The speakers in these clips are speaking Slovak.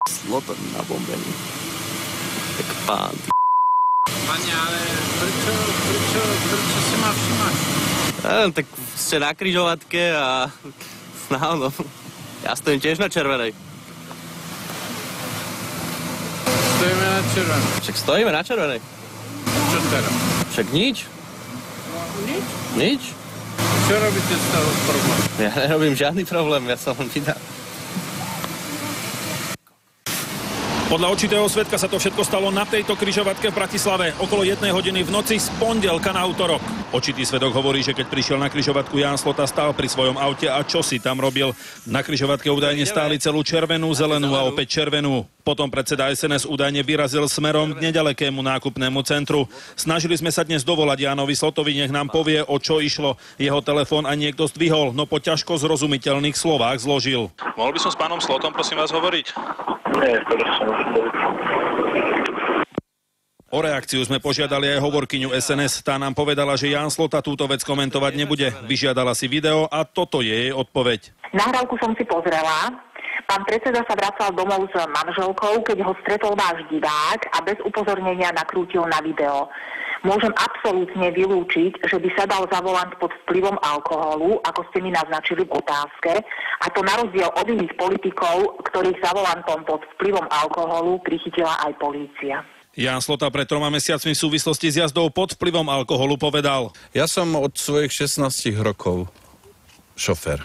Sloton na bombení. Tak pán, Pane, ale prečo si ma všimáš? tak ste na križovatke a no, ja stojím tiež na červenej. Stojíme na červenej. Však stojíme na červenej. Čo teraz? Však nič. Nič? Nič. Čo robíte z toho problém? Ja nerobím žiadny problém, ja som len vydal. Podľa očitého svedka sa to všetko stalo na tejto križovatke v Bratislave okolo 1 hodiny v noci z pondelka na utorok. Očitý svedok hovorí, že keď prišiel na križovatku, Ján Slota stál pri svojom aute a čo si tam robil. Na križovatke údajne stáli celú červenú, zelenú a opäť červenú. Potom predseda SNS údajne vyrazil smerom k nedalekému nákupnému centru. Snažili sme sa dnes dovolať Jánovi Slotovi, nech nám povie, o čo išlo. Jeho telefón a niekto zdvihol, no po ťažko zrozumiteľných slovách zložil. Mohol by som s pánom Slotom, prosím vás, hovoriť? Nie, prosím. O reakciu sme požiadali aj hovorkyňu SNS. Tá nám povedala, že Ján Slota túto vec komentovať nebude. Vyžiadala si video a toto je jej odpoveď. Nahrávku som si pozrela. Pán predseda sa vracal domov s manželkou, keď ho stretol váš divák a bez upozornenia nakrútil na video. Môžem absolútne vylúčiť, že by sa dal za volant pod vplyvom alkoholu, ako ste mi naznačili v otázke, a to na rozdiel od iných politikov, ktorých za volantom pod vplyvom alkoholu prichytila aj polícia. Ján Slota pred 3 mesiacmi v súvislosti s jazdou pod vplyvom alkoholu povedal. Ja som od svojich 16 rokov šofér.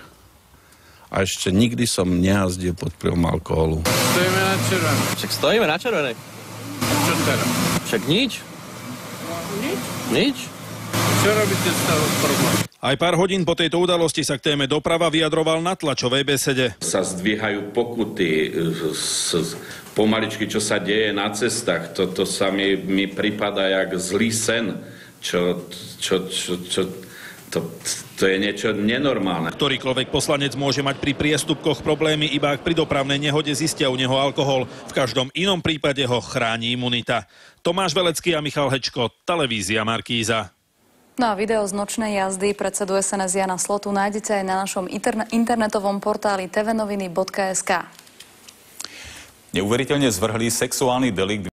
A ešte nikdy som nejazdil pod vplyvom alkoholu. Stojíme na červenej. Však stojíme na červenej. Čo teraz? Však nič. Nič? Nič. Čo robíte z toho problém? Aj pár hodín po tejto udalosti sa k téme doprava vyjadroval na tlačovej besede. Sa zdvíhajú pokuty pomaličky, čo sa deje na cestách. Toto sa mi pripadá jak zlý sen. To je niečo nenormálne. Ktorýkoľvek poslanec môže mať pri priestupkoch problémy, iba ak pri dopravnej nehode zistia u neho alkohol. V každom inom prípade ho chráni imunita. Tomáš Velecký a Michal Hečko, televízia Markíza. No a video z nočnej jazdy predsedu SNS Jána Slotu nájdete aj na našom internetovom portáli tvnoviny.sk. Neuveriteľne zvrhlý sexuálny delikt